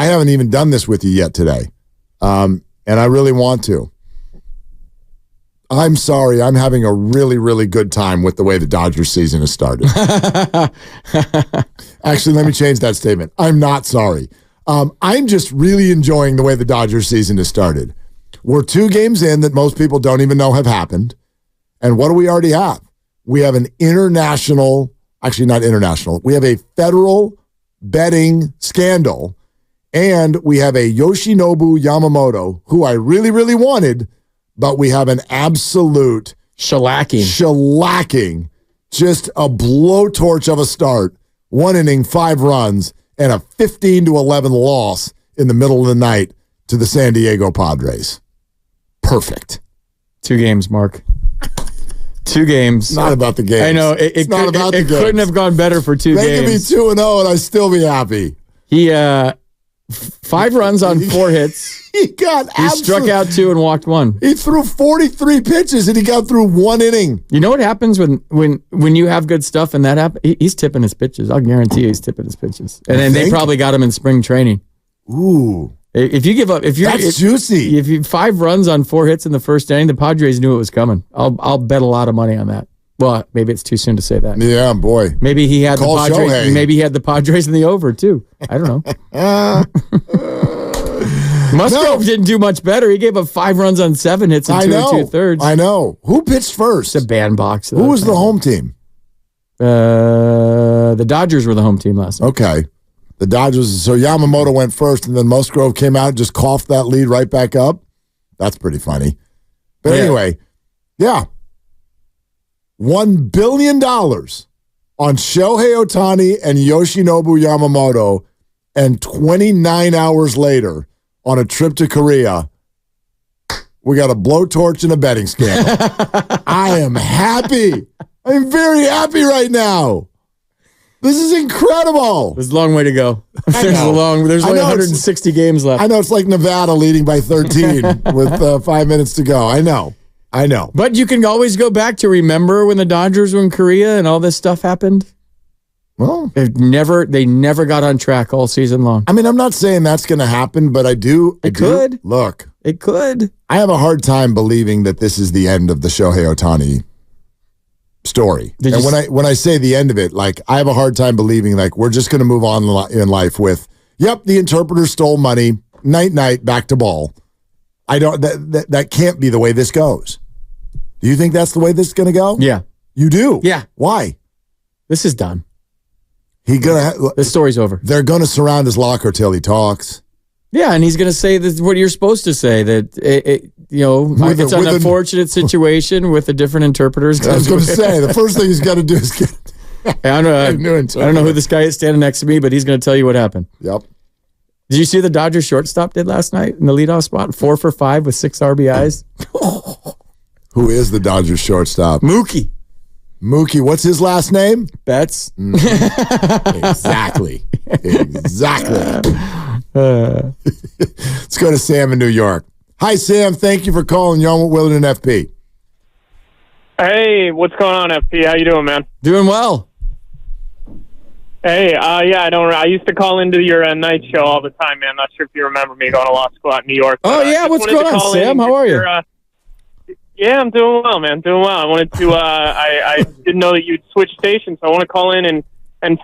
I haven't even done this with you yet today, and I really want to. I'm sorry. I'm having a really, really good time with the way the Dodgers season has started. Actually, let me change that statement. I'm not sorry. I'm just really enjoying the way the Dodgers season has started. We're 2 games in that most people don't even know have happened. And what do we already have? We have an international, actually not international, we have a federal betting scandal. And we have a Yoshinobu Yamamoto, who I really, really wanted, but we have an absolute shellacking, just a blowtorch of a start, 1 inning, 5 runs, and a 15-11 loss in the middle of the night to the San Diego Padres. Perfect. 2 games, Mark. 2 games. It's not about the games. I know. It couldn't have gone better for 2 games. They could be 2-0 and I'd still be happy. He 5 runs on 4 hits. He struck out 2 and walked 1. He threw 43 pitches and he got through 1 inning. You know what happens when you have good stuff and that happens? He's tipping his pitches. I'll guarantee you he's tipping his pitches. And then they probably got him in spring training. Ooh. If you give up, that's juicy. If you 5 runs on 4 hits in the first inning, the Padres knew it was coming. I'll bet a lot of money on that. Well, maybe it's too soon to say that. Yeah, boy. Maybe he had the Padres. Shohei. Maybe he had the Padres in the over too. I don't know. Musgrove didn't do much better. He gave up 5 runs on 7 hits and 2 2/3. I know. Who pitched first? It's a bandbox. Who was the home team? The Dodgers were the home team last night. Okay. The Dodgers. So Yamamoto went first, and then Musgrove came out and just coughed that lead right back up. That's pretty funny. But anyway, yeah. $1 billion on Shohei Ohtani and Yoshinobu Yamamoto, and 29 hours later, on a trip to Korea, we got a blowtorch and a betting scandal. I am happy. I'm very happy right now. This is incredible. There's a long way to go. There's only 160 games left. I know it's like Nevada leading by 13 with 5 minutes to go. I know. But you can always go back to remember when the Dodgers were in Korea and all this stuff happened. Well, they never got on track all season long. I mean, I'm not saying that's going to happen, but I do. It could. Look. It could. I have a hard time believing that this is the end of the Shohei Ohtani story. And when I say the end of it, like, I have a hard time believing, like, we're just going to move on in life with, yep, the interpreter stole money, night, back to ball. I don't. That can't be the way this goes. Do you think that's the way this is going to go? Yeah. You do? Yeah. Why? This is done. The story's over. They're going to surround his locker till he talks. Yeah, and he's going to say what you're supposed to say, that it's an unfortunate situation with the different interpreters. I was going to say, the first thing he's got to do is get I don't know who this guy is standing next to me, but he's going to tell you what happened. Yep. Did you see the Dodgers shortstop did last night in the leadoff spot? 4 for 5 with 6 RBIs. Who is the Dodgers shortstop? Mookie, what's his last name? Betts. Exactly. Let's go to Sam in New York. Hi, Sam. Thank you for calling. You're on with Willard and F.P. Hey, what's going on, F.P.? How you doing, man? Doing well. Hey, I used to call into your night show all the time, man. Not sure if you remember me going to law school out in New York. Oh, yeah. What's going on, Sam? How are you? Yeah, I'm doing well, man. Doing well. I wanted to, I didn't know that you'd switch stations, so I want to call in and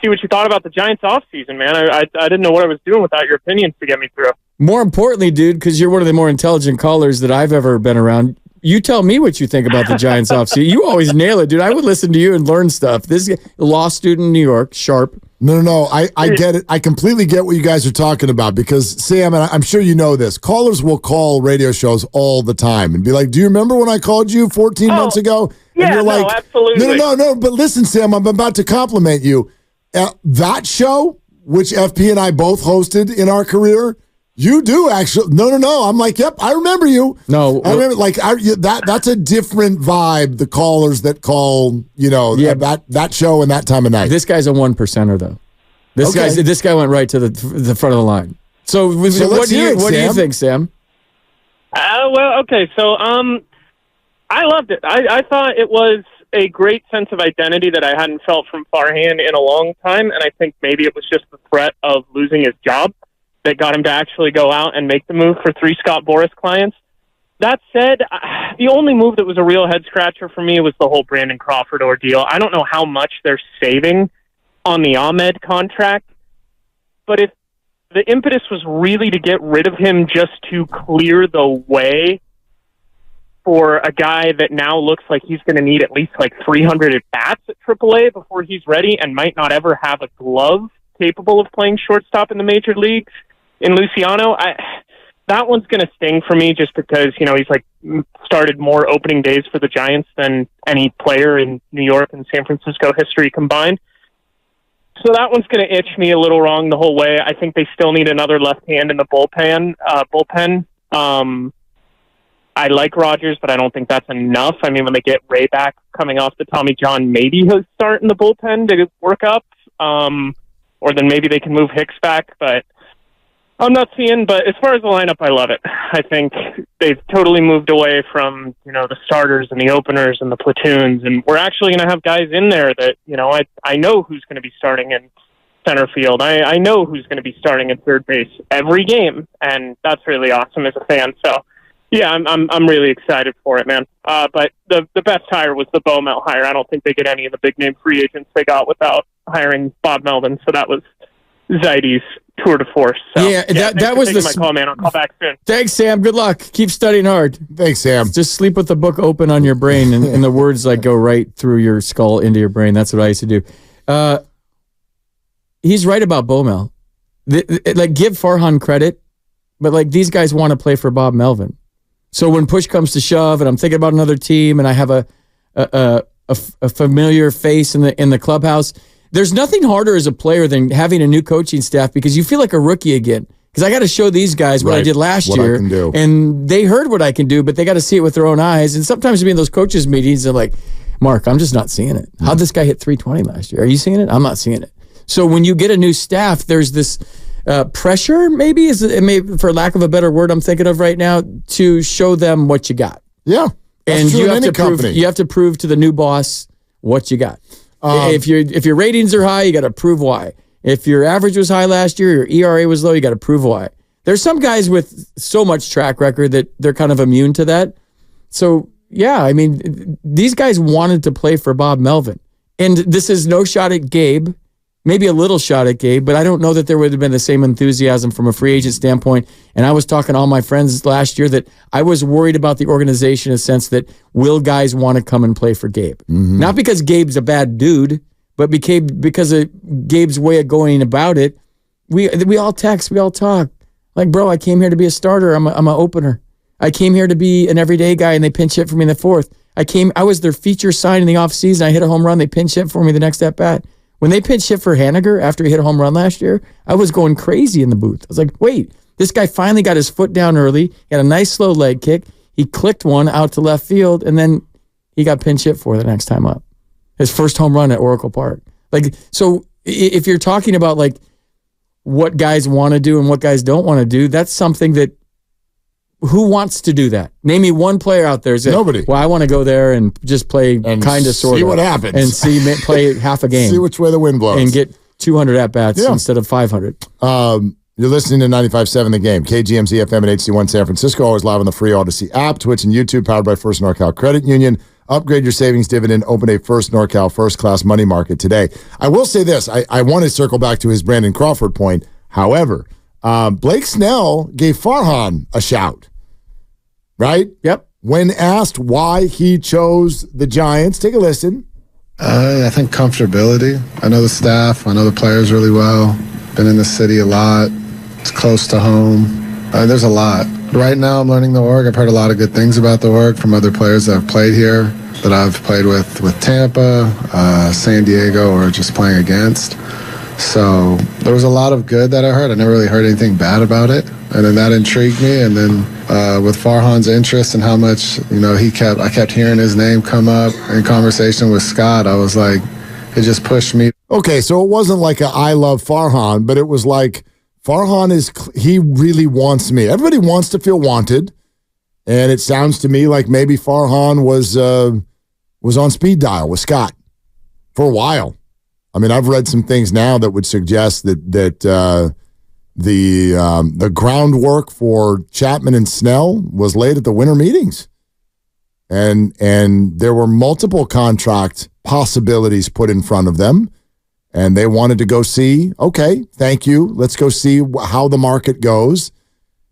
see what you thought about the Giants offseason, man. I didn't know what I was doing without your opinions to get me through. More importantly, dude, because you're one of the more intelligent callers that I've ever been around, you tell me what you think about the Giants offseason. You always nail it, dude. I would listen to you and learn stuff. This law student in New York, sharp. No. I get it. I completely get what you guys are talking about because, Sam, and I'm sure you know this, callers will call radio shows all the time and be like, do you remember when I called you 14 months ago? And yeah, you're like, no, absolutely. No. But listen, Sam, I'm about to compliment you. That show, which FP and I both hosted in our career, you do actually. No. I'm like, yep, I remember you. No. I remember, that's a different vibe, the callers that call, that show and that time of night. This guy's a 1%er, though. This guy went right to the front of the line. So what do you think, Sam? So I loved it. I thought it was a great sense of identity that I hadn't felt from Farhan in a long time, and I think maybe it was just the threat of losing his job. that got him to actually go out and make the move for 3 Scott Boras clients. That said, the only move that was a real head-scratcher for me was the whole Brandon Crawford ordeal. I don't know how much they're saving on the Ahmed contract, but if the impetus was really to get rid of him just to clear the way for a guy that now looks like he's going to need at least like 300 at-bats at AAA before he's ready and might not ever have a glove capable of playing shortstop in the major leagues in Luciano, that one's going to sting for me just because, he's like started more opening days for the Giants than any player in New York and San Francisco history combined. So that one's going to itch me a little wrong the whole way. I think they still need another left hand in the bullpen. I like Rogers, but I don't think that's enough. I mean, when they get Ray back coming off the Tommy John, maybe he'll start in the bullpen to work up. Or then maybe they can move Hicks back, but I'm not seeing, but as far as the lineup, I love it. I think they've totally moved away from, the starters and the openers and the platoons, and we're actually going to have guys in there that, I know who's going to be starting in center field. I know who's going to be starting at third base every game, and that's really awesome as a fan. So, yeah, I'm really excited for it, man. But the best hire was the Bo Mel hire. I don't think they get any of the big-name free agents they got without hiring Bob Melvin, so that was Zaidi's tour de force. So, that was my call, man. I'll call back soon. Thanks, Sam. Good luck. Keep studying hard. Thanks, Sam. Just sleep with the book open on your brain, and the words go right through your skull into your brain. That's what I used to do. He's right about Bomel. Give Farhan credit, but these guys want to play for Bob Melvin. So when push comes to shove, and I'm thinking about another team, and I have a familiar face in the clubhouse. There's nothing harder as a player than having a new coaching staff because you feel like a rookie again. Because I got to show these guys what I did last year, and they heard what I can do, but they got to see it with their own eyes. And sometimes being in those coaches' meetings, they're like, "Mark, I'm just not seeing it. How'd this guy hit 320 last year? Are you seeing it? I'm not seeing it." So when you get a new staff, there's this pressure, maybe for lack of a better word, I'm thinking of right now, to show them what you got. Yeah, and you have to prove to the new boss what you got. If your ratings are high, you got to prove why. If your average was high last year, your ERA was low, you got to prove why. There's some guys with so much track record that they're kind of immune to that. So, yeah, I mean, these guys wanted to play for Bob Melvin. And this is no shot at Gabe, maybe a little shot at Gabe, but I don't know that there would have been the same enthusiasm from a free agent standpoint. And I was talking to all my friends last year that I was worried about the organization in a sense that will guys want to come and play for Gabe? Mm-hmm. Not because Gabe's a bad dude, but because of Gabe's way of going about it. We all text, we all talk. Like, bro, I came here to be a starter. I'm an opener. I came here to be an everyday guy, and they pinch hit for me in the fourth. I was their feature sign in the offseason. I hit a home run. They pinch hit for me the next at-bat. When they pinch hit for Haniger after he hit a home run last year, I was going crazy in the booth. I was like, wait, this guy finally got his foot down early, got a nice slow leg kick. He clicked one out to left field, and then he got pinch hit for the next time up. His first home run at Oracle Park. So if you're talking about what guys want to do and what guys don't want to do, that's something that who wants to do that? Name me one player out there. Nobody. Well, I want to go there and just play kind of sort of. See what happens. And play half a game. See which way the wind blows. And get 200 at-bats instead of 500. You're listening to 95.7 The Game. KGMZ FM and HD1 San Francisco. Always live on the free Odyssey app, Twitch, and YouTube, powered by First NorCal Credit Union. Upgrade your savings dividend. Open a First NorCal first-class money market today. I will say this. I want to circle back to his Brandon Crawford point. However, Blake Snell gave Farhan a shout. Right? Yep. When asked why he chose the Giants, take a listen. I think comfortability. I know the staff. I know the players really well. Been in the city a lot. It's close to home. There's a lot. Right now I'm learning the org. I've heard a lot of good things about the org from other players that have played here, that I've played with Tampa, San Diego, or just playing against. So there was a lot of good that I heard. I never really heard anything bad about it. And then that intrigued me. And then with Farhan's interest and how much, I kept hearing his name come up in conversation with Scott. I was like, it just pushed me. Okay, so it wasn't like I love Farhan, but it was like Farhan he really wants me. Everybody wants to feel wanted. And it sounds to me like maybe Farhan was on speed dial with Scott for a while. I mean, I've read some things now that would suggest that the groundwork for Chapman and Snell was laid at the winter meetings. And there were multiple contract possibilities put in front of them. And they wanted to go see, okay, thank you. Let's go see how the market goes.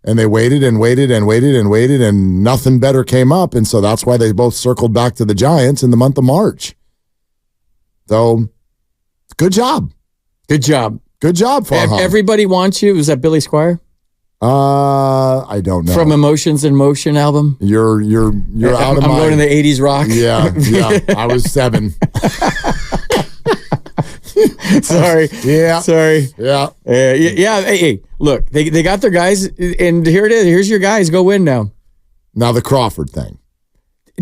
And they waited and waited and waited and waited, and nothing better came up. And so that's why they both circled back to the Giants in the month of March. So, good job. Good job. Good job, Farhan. Everybody Wants You. Was that Billy Squier? I don't know. From Emotions in Motion album? You're out of I'm my... going to the 80s rock. Yeah. I was 7. Sorry. Yeah. Sorry. Yeah. Yeah. Hey, look, they got their guys, and here it is. Here's your guys. Go win now. Now the Crawford thing.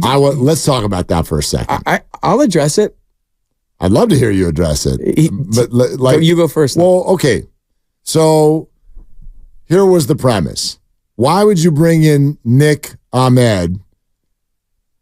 Let's talk about that for a second. I'll address it. I'd love to hear you address it. You go first. Well, okay. So here was the premise. Why would you bring in Nick Ahmed?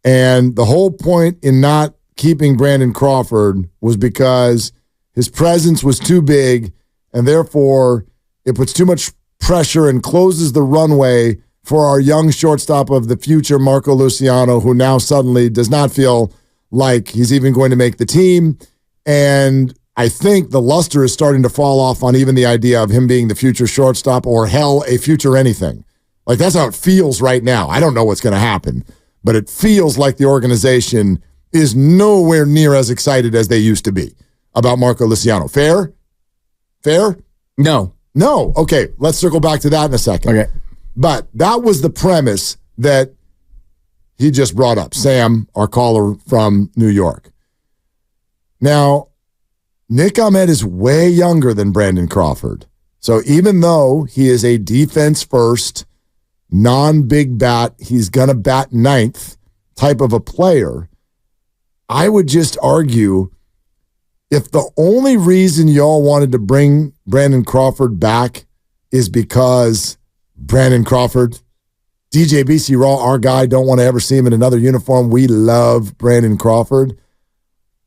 And the whole point in not keeping Brandon Crawford was because his presence was too big, and therefore it puts too much pressure and closes the runway for our young shortstop of the future, Marco Luciano, who now suddenly does not feel like he's even going to make the team. And I think the luster is starting to fall off on even the idea of him being the future shortstop, or hell, a future anything. Like, that's how it feels right now. I don't know what's going to happen, but it feels like the organization is nowhere near as excited as they used to be about Marco Luciano. Fair? No. Okay, let's circle back to that in a second. Okay. But that was the premise that he just brought up, Sam, our caller from New York. Now, Nick Ahmed is way younger than Brandon Crawford. So even though he is a defense-first, non-big bat, he's going to bat ninth type of a player, I would just argue if the only reason y'all wanted to bring Brandon Crawford back is because Brandon Crawford, DJ BC Raw, our guy, don't want to ever see him in another uniform. We love Brandon Crawford.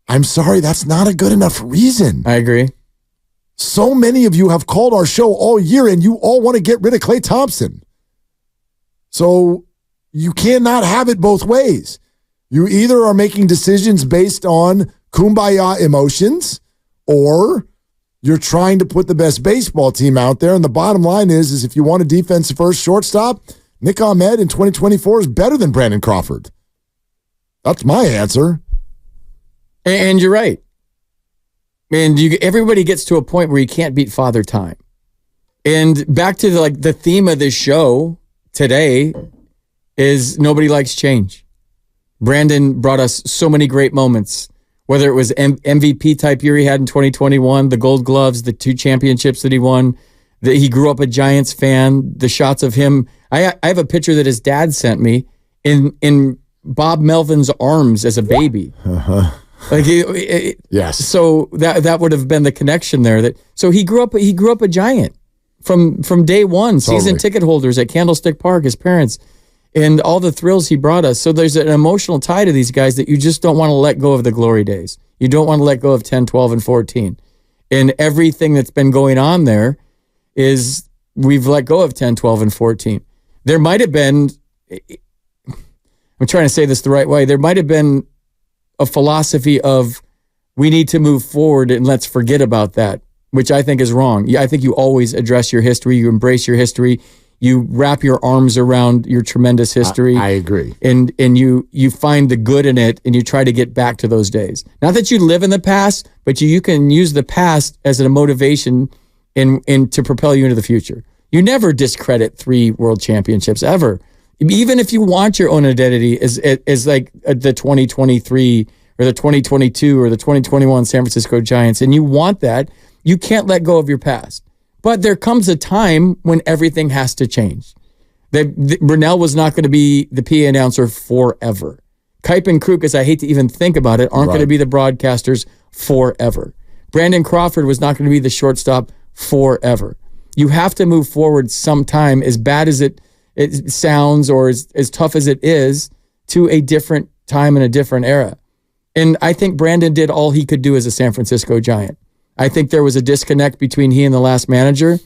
I'm sorry, that's not a good enough reason. I agree. So many of you have called our show all year, and you all want to get rid of Klay Thompson. So you cannot have it both ways. You either are making decisions based on kumbaya emotions, or you're trying to put the best baseball team out there. And the bottom line is if you want a defensive first shortstop, Nick Ahmed in 2024 is better than Brandon Crawford. That's my answer. And you're right. And everybody gets to a point where you can't beat Father Time. And back to the theme of this show today is nobody likes change. Brandon brought us so many great moments, whether it was MVP type year he had in 2021, the Gold Gloves, the 2 championships that he won, that he grew up a Giants fan, the shots of him. I have a picture that his dad sent me in Bob Melvin's arms as a baby. Uh-huh. Yes. So that would have been the connection there. So he grew up a Giant from day one. Totally. Season ticket holders at Candlestick Park, his parents, and all the thrills he brought us. So there's an emotional tie to these guys that you just don't want to let go of the glory days. You don't want to let go of 10, 12, and 14. And everything that's been going on there is we've let go of 10, 12, and 14. There might have been, I'm trying to say this the right way, there might have been a philosophy of we need to move forward and let's forget about that, which I think is wrong. I think you always address your history, you embrace your history, you wrap your arms around your tremendous history. I agree. And you find the good in it and you try to get back to those days. Not that you live in the past, but you can use the past as a motivation and to propel you into the future. You never discredit 3 world championships ever. Even if you want your own identity as like the 2023 or the 2022 or the 2021 San Francisco Giants, and you want that, you can't let go of your past. But there comes a time when everything has to change. Brunell was not going to be the PA announcer forever. Kipe and Kruk, as I hate to even think about it, aren't going to be the broadcasters forever. Brandon Crawford was not going to be the shortstop forever. You have to move forward sometime, as bad as it sounds or as tough as it is, to a different time and a different era. And I think Brandon did all he could do as a San Francisco Giant. I think there was a disconnect between he and the last manager,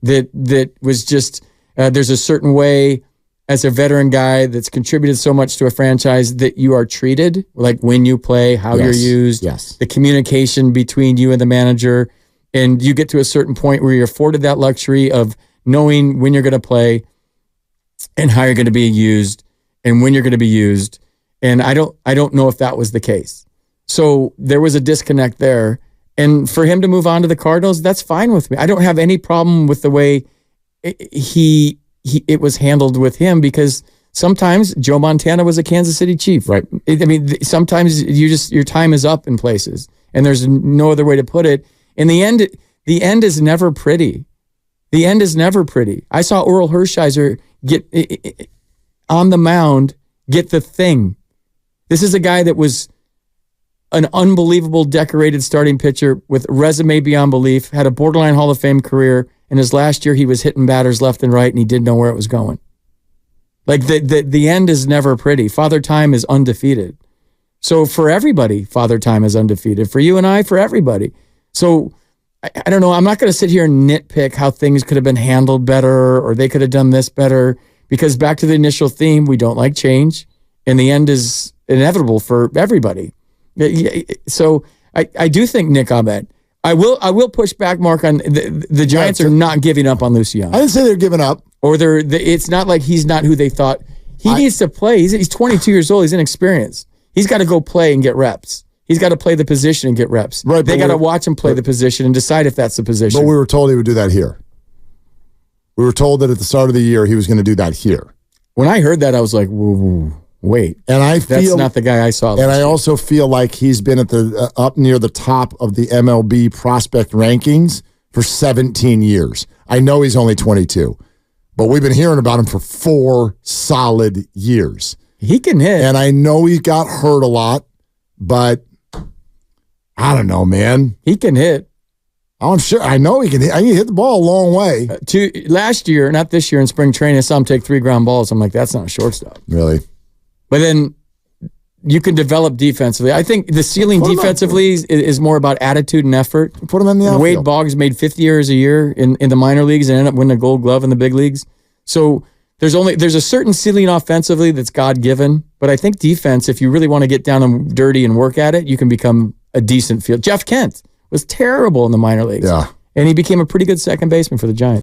that was just, there's a certain way as a veteran guy that's contributed so much to a franchise that you are treated, like when you play, how you're used, the communication between you and the manager, and you get to a certain point where you're afforded that luxury of knowing when you're going to play and how you're going to be used and when you're going to be used. And I don't know if that was the case. So there was a disconnect there. And for him to move on to the Cardinals, that's fine with me. I don't have any problem with the way it was handled with him, because sometimes Joe Montana was a Kansas City Chief. Right. I mean, sometimes your time is up in places, and there's no other way to put it. In the end is never pretty. The end is never pretty. I saw Oral Hershiser get on the mound, get the thing. This is a guy that was an unbelievable decorated starting pitcher with resume beyond belief, had a borderline Hall of Fame career. And his last year, he was hitting batters left and right, and he didn't know where it was going. Like, the end is never pretty. Father Time is undefeated. So for everybody, Father Time is undefeated. For you and I, for everybody. So I don't know. I'm not going to sit here and nitpick how things could have been handled better, or they could have done this better, because back to the initial theme, we don't like change, and the end is inevitable for everybody. So I do think Nick Ahmed. I will push back, Mark, on the Giants are not giving up on Luciano. I didn't say they're giving up. Or it's not like he's not who they thought. He needs to play. He's 22 years old. He's inexperienced. He's got to go play and get reps. He's got to play the position and get reps. Right, they got to watch him play the position and decide if that's the position. But we were told he would do that here. We were told that at the start of the year he was going to do that here. When I heard that, I was like, whoa. Wait, and that's not the guy I saw. And I also feel like he's been at the up near the top of the MLB prospect rankings for 17 years. I know he's only 22, but we've been hearing about him for 4 solid years. He can hit, and I know he got hurt a lot, but I don't know, man. He can hit. I'm sure. I know he can hit. I can hit the ball a long way. Last year, not this year, in spring training, I saw him take 3 ground balls. I'm like, that's not a shortstop. Really? But then you can develop defensively. I think the ceiling defensively is more about attitude and effort. Put him in the outfield. Wade Boggs made 50 errors a year in the minor leagues and ended up winning a Gold Glove in the big leagues. So there's a certain ceiling offensively that's God-given. But I think defense, if you really want to get down and dirty and work at it, you can become a decent field. Jeff Kent was terrible in the minor leagues. Yeah. And he became a pretty good second baseman for the Giants.